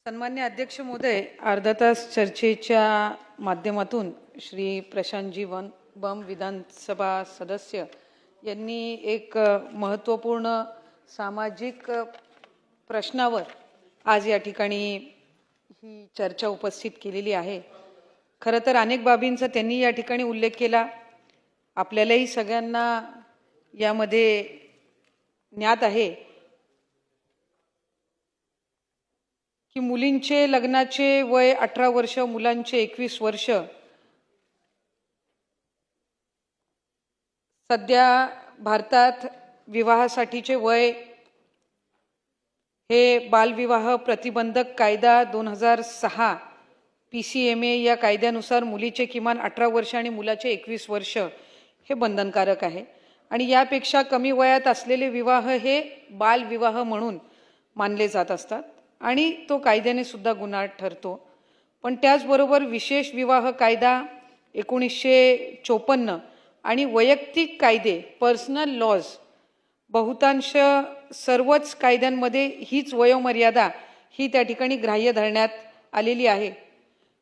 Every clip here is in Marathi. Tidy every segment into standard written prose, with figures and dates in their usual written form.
सन्मान्य अध्यक्ष महोदय, अर्धा तास चर्चेच्या माध्यमातून श्री प्रशांतजी बम विधानसभा सदस्य यांनी एक महत्त्वपूर्ण सामाजिक प्रश्नावर आज या ठिकाणी ही चर्चा उपस्थित केलेली आहे। खरं तर अनेक बाबींचा त्यांनी या ठिकाणी उल्लेख केला। आपल्यालाही सगळ्यांना यामध्ये ज्ञात आहे की मुलींचे लग्नाचे वय 18 वर्ष, मुलांचे 21 वर्ष। सध्या भारतात विवाहासाठीचे वय हे बालविवाह प्रतिबंधक कायदा 2006 PCMA या कायद्यानुसार मुलीचे किमान 18 वर्ष आणि मुलाचे 21 वर्ष हे बंधनकारक आहे आणि यापेक्षा कमी वयात असलेले विवाह हे बालविवाह म्हणून मानले जात असतात आणि तो कायद्याने सुद्धा गुन्हा ठरतो। पण त्याचबरोबर विशेष विवाह कायदा 1954 आणि वैयक्तिक कायदे पर्सनल लॉज बहुतांश सर्वच कायद्यांमध्ये हीच वयोमर्यादा ही त्या ठिकाणी ग्राह्य धरण्यात आलेली आहे।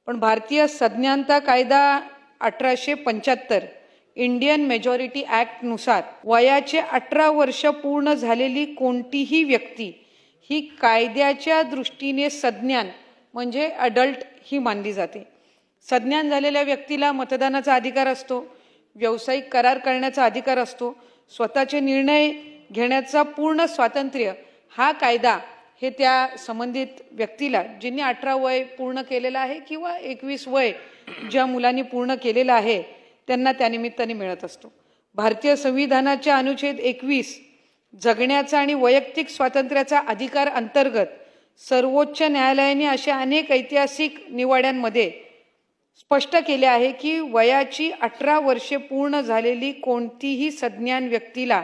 पण भारतीय संज्ञानता कायदा 1875 इंडियन मेजॉरिटी ॲक्ट नुसार वयाचे 18 वर्ष पूर्ण झालेली कोणतीही व्यक्ती ही कायद्याच्या दृष्टीने सज्ञान म्हणजे अडल्ट ही मानली जाते। सज्ञान झालेल्या व्यक्तीला मतदानाचा अधिकार असतो, व्यावसायिक करार करण्याचा अधिकार असतो, स्वतःचे निर्णय घेण्याचा पूर्ण स्वातंत्र्य हा कायदा हे त्या संबंधित व्यक्तीला ज्यांनी 18 वय पूर्ण केलेलं आहे किंवा 21 वय ज्या मुलांनी पूर्ण केलेलं आहे त्यांना त्यानिमित्ताने मिळत असतो। भारतीय संविधानाच्या अनुच्छेद 21 जगण्याचा आणि वैयक्तिक स्वातंत्र्याचा अधिकार अंतर्गत सर्वोच्च न्यायालयाने अशा अनेक ऐतिहासिक निवाड्यांमध्ये स्पष्ट केले आहे की वयाची 18 वर्षे पूर्ण झालेली कोणतीही सज्ञान व्यक्तीला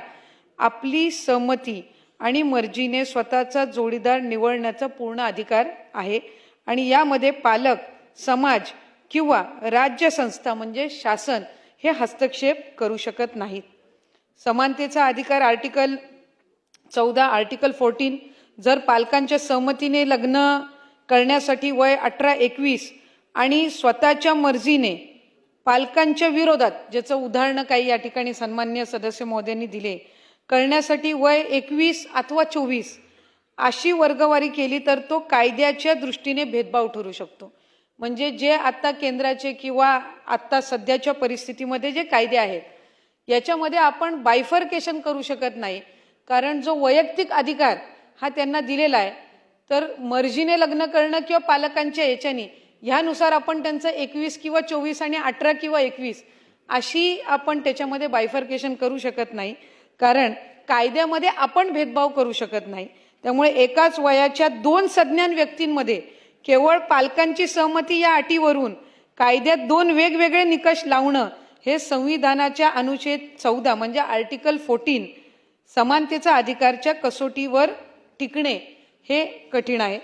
आपली संमती आणि मर्जीने स्वतःचा जोडीदार निवडण्याचा पूर्ण अधिकार आहे आणि यामध्ये पालक, समाज किंवा राज्य संस्था म्हणजे शासन हे हस्तक्षेप करू शकत नाहीत। समानतेचा अधिकार आर्टिकल 14 आर्टिकल 14 जर पालकांच्या सहमतीने लग्न करण्यासाठी वय 18-21 आणि स्वतःच्या मर्जीने पालकांच्या विरोधात, ज्याचं उदाहरण काही या ठिकाणी सन्मान्य सदस्य महोदयांनी दिले, करण्यासाठी वय 21 अथवा 24 अशी वर्गवारी केली तर तो कायद्याच्या दृष्टीने भेदभाव ठरू शकतो। म्हणजे जे आता केंद्राचे किंवा आता सध्याच्या परिस्थितीमध्ये जे कायदे आहेत याच्यामध्ये आपण बायफर्केशन करू शकत नाही, कारण जो वैयक्तिक अधिकार हा त्यांना दिलेला आहे तर मर्जीने लग्न करणं किंवा पालकांच्या याच्याने ह्यानुसार आपण त्यांचं 21 किंवा 24 आणि 18 किंवा 21 अशी आपण त्याच्यामध्ये बायफर्केशन करू शकत नाही, कारण कायद्यामध्ये आपण भेदभाव करू शकत नाही। त्यामुळे एकाच वयाच्या 2 सज्ञान व्यक्तींमध्ये केवळ पालकांची सहमती या अटीवरून कायद्यात 2 वेगवेगळे निकष लावणं हे संविधानाच्या अनुच्छेद 14 म्हणजे आर्टिकल 14 समानतेचा अधिकारच्या कसोटीवर टिकणे हे कठीण आहे।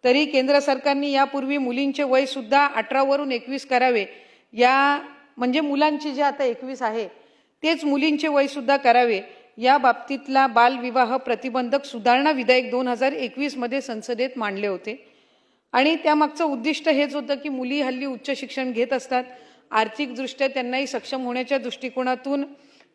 तरी केंद्र सरकारने यापूर्वी मुलींचे वय सुद्धा 18 वरून 21 करावे, या म्हणजे मुलांचे जे आता 21 आहे तेच मुलींचे वय सुद्धा करावे, या बाबतीतला बालविवाह प्रतिबंधक सुधारणा विधेयक 2021 मध्ये संसदेत मांडले होते आणि त्यामागचं उद्दिष्ट हेच होतं की मुली हल्ली उच्च शिक्षण घेत असतात, आर्थिकदृष्ट्या त्यांनाही सक्षम होण्याच्या दृष्टिकोनातून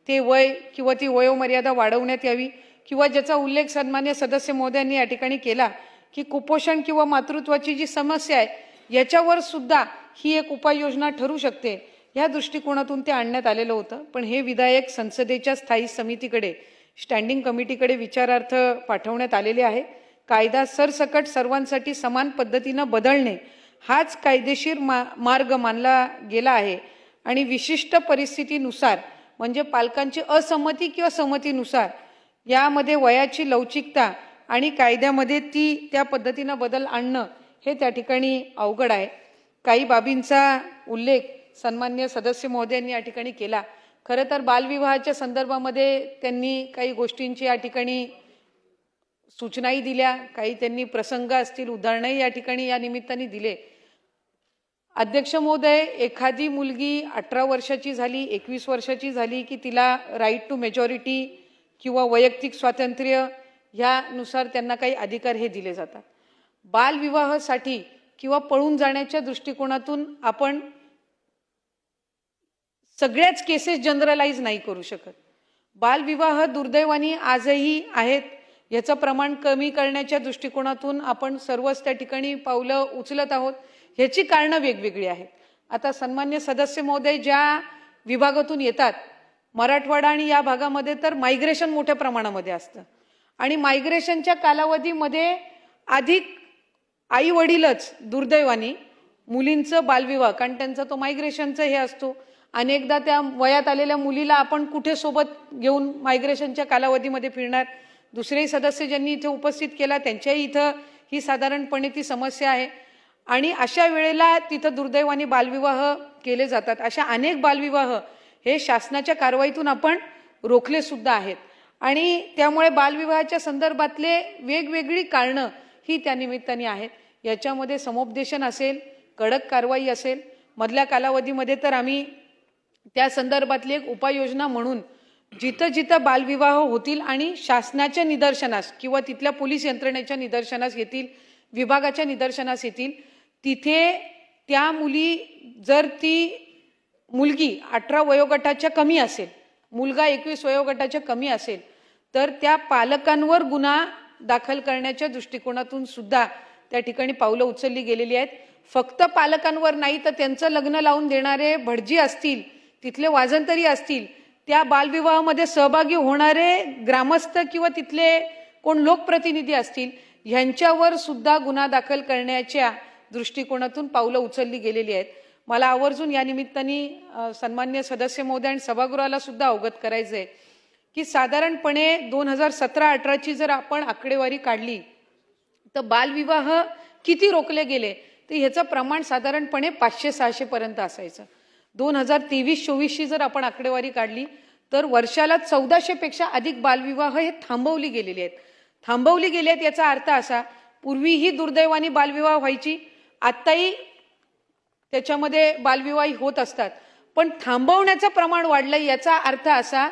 ते वय किंवा ती वयोमर्यादा वाढवण्यात यावी, किंवा ज्याचा उल्लेख सन्मान्य सदस्य महोदयांनी या ठिकाणी केला की कुपोषण किंवा मातृत्वाची जी समस्या आहे याच्यावर सुद्धा ही एक उपाययोजना ठरू शकते, या दृष्टिकोनातून ते आणण्यात आलेलं होतं। पण हे विधेयक संसदेच्या स्थायी समितीकडे, स्टँडिंग कमिटीकडे विचारार्थ पाठवण्यात आलेले आहे। कायदा सरसकट सर्वांसाठी समान पद्धतीनं बदलणे हाच कायदेशीर मार्ग मानला गेला आहे आणि विशिष्ट परिस्थितीनुसार म्हणजे पालकांची असंमती किंवा संमतीनुसार यामध्ये वयाची लवचिकता आणि कायद्यामध्ये ती त्या पद्धतीनं बदल आणणं हे त्या ठिकाणी अवघड आहे। काही बाबींचा उल्लेख सन्मान्य सदस्य महोदयांनी या ठिकाणी केला। खरं तर बालविवाहाच्या संदर्भामध्ये त्यांनी काही गोष्टींची या ठिकाणी सूचनाही दिल्या, काही त्यांनी प्रसंग असतील उदाहरणही या ठिकाणी या निमित्ताने दिले। अध्यक्ष महोदय, एखादी मुलगी 18 वर्षाची झाली, 21 वर्षाची झाली की तिला राईट टू मेजॉरिटी किंवा वैयक्तिक स्वातंत्र्य ह्यानुसार त्यांना काही अधिकार हे दिले जातात। बालविवाहासाठी किंवा पळून जाण्याच्या दृष्टिकोनातून आपण सगळ्याच केसेस जनरलाइज नाही करू शकत. बालविवाह दुर्दैवाने आजही आहेत. याचं प्रमाण कमी करण्याच्या दृष्टिकोनातून आपण सर्वच त्या ठिकाणी पावलं उचलत आहोत. ह्याची कारणं वेगवेगळी आहेत. आता सन्मान्य सदस्य महोदय ज्या विभागातून येतात, मराठवाडा आणि या भागामध्ये तर मायग्रेशन मोठ्या प्रमाणामध्ये असतं आणि मायग्रेशनच्या कालावधीमध्ये अधिक आई वडीलच दुर्दैवाने मुलींचं बालविवाह, कारण त्यांचा तो मायग्रेशनचा हे असतो. अनेकदा त्या वयात आलेल्या मुलीला आपण कुठे सोबत घेऊन मायग्रेशनच्या कालावधीमध्ये फिरणार. दुसरेही सदस्य ज्यांनी इथे उपस्थित केला त्यांच्याही इथं ही साधारणपणे ती समस्या आहे आणि अशा वेळेला तिथं दुर्दैवाने बालविवाह केले जातात. अशा अनेक बालविवाह हे शासनाच्या कारवाईतून आपण रोखले सुद्धा आहेत आणि त्यामुळे बालविवाहाच्या संदर्भातले वेगवेगळी कारणं ही त्या निमित्ताने आहेत. याच्यामध्ये समुपदेशन असेल, कडक कारवाई असेल. मधल्या कालावधीमध्ये तर आम्ही त्या संदर्भातली एक उपाययोजना म्हणून जिथं जिथं बालविवाह होतील आणि शासनाच्या निदर्शनास किंवा तिथल्या पोलीस यंत्रणेच्या निदर्शनास येतील, विभागाच्या निदर्शनास येतील, तिथे त्या मुली, जर ती मुलगी 18 वयोगटाच्या कमी असेल, मुलगा 21 वयोगटाच्या कमी असेल, तर त्या पालकांवर गुन्हा दाखल करण्याच्या दृष्टिकोनातून सुद्धा त्या ठिकाणी पावलं उचलली गेलेली आहेत. फक्त पालकांवर नाही तर त्यांचं लग्न लावून देणारे भटजी असतील, तिथले वाजंत्री असतील, त्या बालविवाहामध्ये सहभागी होणारे ग्रामस्थ किंवा तिथले कोण लोकप्रतिनिधी असतील, ह्यांच्यावर सुद्धा गुन्हा दाखल करण्याच्या दृष्टिकोनातून पावलं उचलली गेलेली आहेत. मला आवर्जून या निमित्ताने सन्मान्य सदस्य महोदय आणि सभागृहाला सुद्धा अवगत करायचं आहे की साधारणपणे 2017-18ची जर आपण आकडेवारी काढली तर बालविवाह किती रोखले गेले तर ह्याचं प्रमाण साधारणपणे 500-600 पर्यंत असायचं. 2023-24ची जर आपण आकडेवारी काढली तर वर्षाला 1400 पेक्षा अधिक बालविवाह हे थांबवली गेलेले आहेत. थांबवली गेले आहेत याचा अर्थ असा, पूर्वीही दुर्दैवाने बालविवाह व्हायची, आत्ताही त्याच्यामध्ये बालविवाह होत असतात, पण थांबवण्याचं प्रमाण वाढलं. याचा अर्थ असा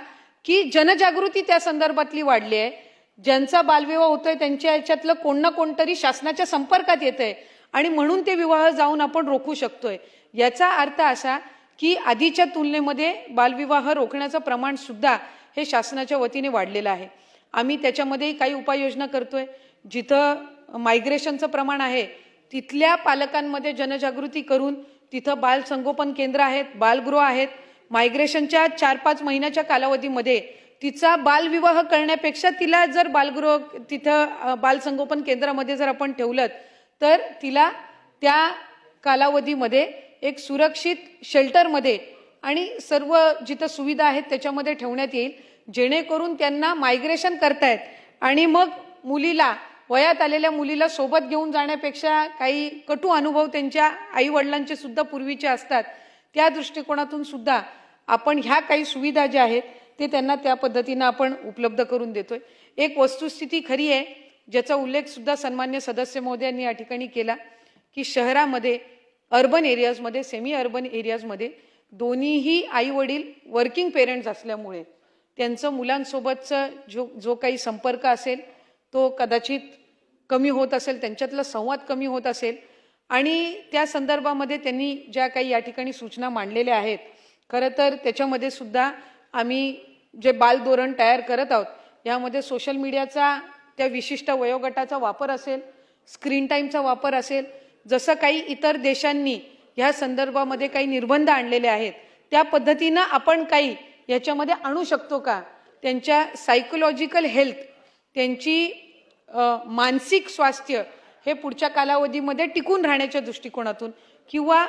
की जनजागृती त्या संदर्भातली वाढली आहे. ज्यांचा बालविवाह होतोय त्यांच्या याच्यातलं कोण ना कोणतरी शासनाच्या संपर्कात येतंय आणि म्हणून ते विवाह जाऊन आपण रोखू शकतोय. याचा अर्थ असा की आधीच्या तुलनेमध्ये बालविवाह रोखण्याचं प्रमाण सुद्धा हे शासनाच्या वतीने वाढलेलं आहे. आम्ही त्याच्यामध्येही काही उपाययोजना करतोय. जिथं मायग्रेशनचं प्रमाण आहे तिथल्या पालकांमध्ये जनजागृती करून तिथं बाल संगोपन केंद्र आहेत, बालगृह आहेत. मायग्रेशनच्या 4-5 महिन्याच्या कालावधीमध्ये तिचा बालविवाह करण्यापेक्षा तिला जर बालगृह तिथं बालसंगोपन केंद्रामध्ये जर आपण ठेवलं तर तिला त्या कालावधीमध्ये एक सुरक्षित शेल्टरमध्ये आणि सर्व जिथं सुविधा आहेत त्याच्यामध्ये ठेवण्यात येईल, जेणेकरून त्यांना मायग्रेशन करतायत आणि मग मुलीला, वयात आलेल्या मुलीला सोबत घेऊन जाण्यापेक्षा काही कटू अनुभव त्यांच्या आई वडिलांचे सुद्धा पूर्वीचे असतात, त्या दृष्टिकोनातून सुद्धा आपण ह्या काही सुविधा ज्या आहेत ते त्यांना त्या पद्धतीनं आपण उपलब्ध करून देतोय. एक वस्तुस्थिती खरी आहे ज्याचा उल्लेख सुद्धा सन्मान्य सदस्य महोदयांनी या ठिकाणी केला की शहरामध्ये, अर्बन एरियाजमध्ये, सेमी अर्बन एरियाजमध्ये दोन्हीही आई वडील वर्किंग पेरेंट्स असल्यामुळे त्यांचं मुलांसोबतचं जो काही संपर्क असेल तो कदाचित कमी होत असेल, त्यांच्यातला संवाद कमी होत असेल आणि त्या संदर्भामध्ये त्यांनी ज्या काही या ठिकाणी सूचना मांडलेल्या आहेत, खरं तर त्याच्यामध्ये सुद्धा आम्ही जे बाल धोरण तयार करत आहोत यामध्ये सोशल मीडियाचा त्या विशिष्ट वयोगटाचा वापर असेल, स्क्रीन टाईमचा वापर असेल, जसं काही इतर देशांनी ह्या संदर्भामध्ये काही निर्बंध आणलेले आहेत त्या पद्धतीनं आपण काही याच्यामध्ये आणू शकतो का. त्यांच्या सायकोलॉजिकल हेल्थ, त्यांची मानसिक स्वास्थ्य हे पुढच्या कालावधीमध्ये टिकून राहण्याच्या दृष्टिकोनातून किंवा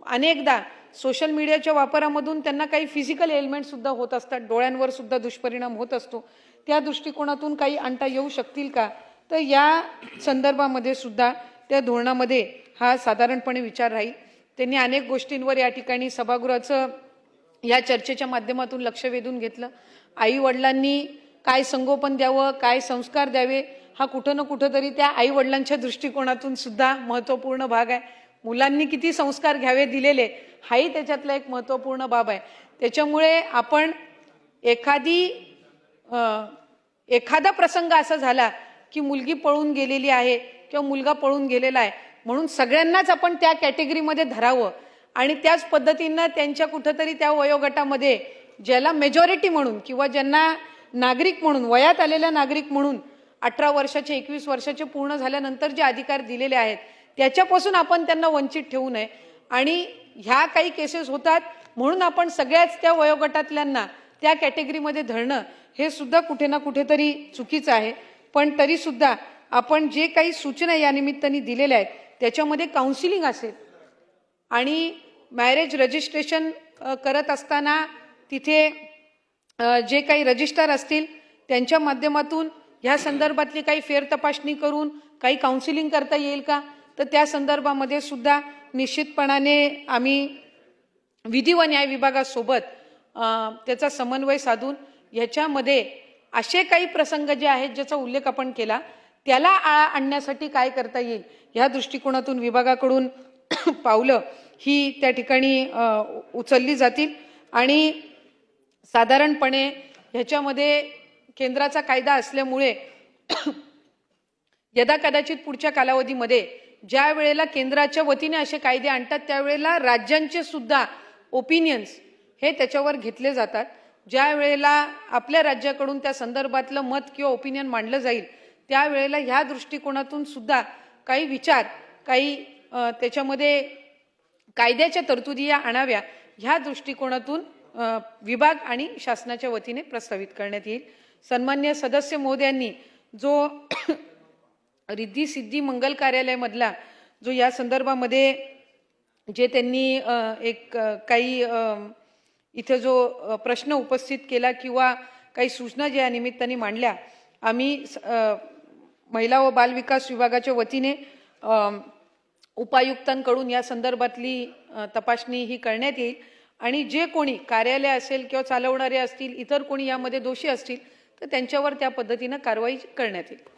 अनेकदा सोशल मीडियाच्या वापरामधून त्यांना काही फिजिकल एलिमेंट सुद्धा होत असतात, डोळ्यांवर सुद्धा दुष्परिणाम होत असतो, त्या दृष्टिकोनातून काही आणता येऊ शकतील का. तर या संदर्भामध्ये सुद्धा त्या धोरणामध्ये हा साधारणपणे विचार राहील. त्यांनी अनेक गोष्टींवर या ठिकाणी सभागृहाचं या चर्चेच्या माध्यमातून लक्ष वेधून घेतलं. आई वडिलांनी काय संगोपन द्यावं, काय संस्कार द्यावे, हा कुठं ना कुठं तरी त्या आई वडिलांच्या दृष्टिकोनातून सुद्धा महत्त्वपूर्ण भाग आहे. मुलांनी किती संस्कार घ्यावे दिलेले हाही त्याच्यातला एक महत्त्वपूर्ण बाब आहे. त्याच्यामुळे आपण एखादा प्रसंग असा झाला की मुलगी पळून गेलेली आहे किंवा मुलगा पळून गेलेला आहे म्हणून सगळ्यांनाच आपण त्या कॅटेगरीमध्ये धरावं आणि त्याच पद्धतीनं त्यांच्या कुठंतरी त्या वयोगटामध्ये ज्याला मेजॉरिटी म्हणून किंवा ज्यांना नागरिक म्हणून वयात आलेल्या नागरिक म्हणून 18 वर्षाचे 21 वर्षाचे पूर्ण झाल्यानंतर जे अधिकार दिलेले आहेत त्याच्यापासून आपण त्यांना वंचित ठेवू नये आणि ह्या काही केसेस होतात म्हणून आपण सगळ्याच त्या वयोगटातल्यांना त्या कॅटेगरीमध्ये धरणं हे सुद्धा कुठे ना कुठेतरी चुकीचं आहे. पण तरी सुद्धा आपण जे काही सूचना या निमित्ताने दिलेल्या आहेत त्याच्यामध्ये काउन्सिलिंग असेल आणि मॅरेज रजिस्ट्रेशन करत असताना तिथे जे काही रजिस्ट्रार असतील त्यांच्या माध्यमातून ह्या संदर्भातली काही फेरतपासणी करून काही काउन्सिलिंग करता येईल का, तर त्या संदर्भामध्ये सुद्धा निश्चितपणाने आम्ही विधी व न्याय विभागासोबत त्याचा समन्वय साधून ह्याच्यामध्ये असे काही प्रसंग जे आहेत ज्याचा उल्लेख आपण केला त्याला आळा आणण्यासाठी काय करता येईल ह्या दृष्टिकोनातून विभागाकडून पावलं ही त्या ठिकाणी उचलली जातील आणि साधारणपणे ह्याच्यामध्ये केंद्राचा कायदा असल्यामुळे यदाकदाचित पुढच्या कालावधीमध्ये ज्या वेळेला केंद्राच्या वतीने असे कायदे आणतात त्यावेळेला राज्यांचे सुद्धा ओपिनियन्स हे त्याच्यावर घेतले जातात. ज्या वेळेला आपल्या राज्याकडून त्या संदर्भातलं मत किंवा ओपिनियन मांडलं जाईल त्यावेळेला ह्या दृष्टिकोनातून सुद्धा काही विचार काही त्याच्यामध्ये कायद्याच्या तरतुदी या आणाव्या ह्या दृष्टिकोनातून विभाग आणि शासनाच्या वतीने प्रस्तावित करण्यात येईल. सन्मान्य सदस्य महोदयांनी जो रिद्धी सिद्धी मंगल कार्यालयामधला जो या संदर्भामध्ये जे त्यांनी एक काही इथे जो प्रश्न उपस्थित केला किंवा काही सूचना ज्या निमित्ताने मांडल्या आम्ही महिला व बाल विकास विभागाच्या वतीने उपायुक्तांकडून या संदर्भातली तपासणी ही करण्यात येईल आणि जे कोणी कार्यालय असेल किंवा चालवणारे असतील इतर कोणी यामध्ये दोषी असतील तर त्यांच्यावर त्या पद्धतीने कारवाई करण्यात येईल.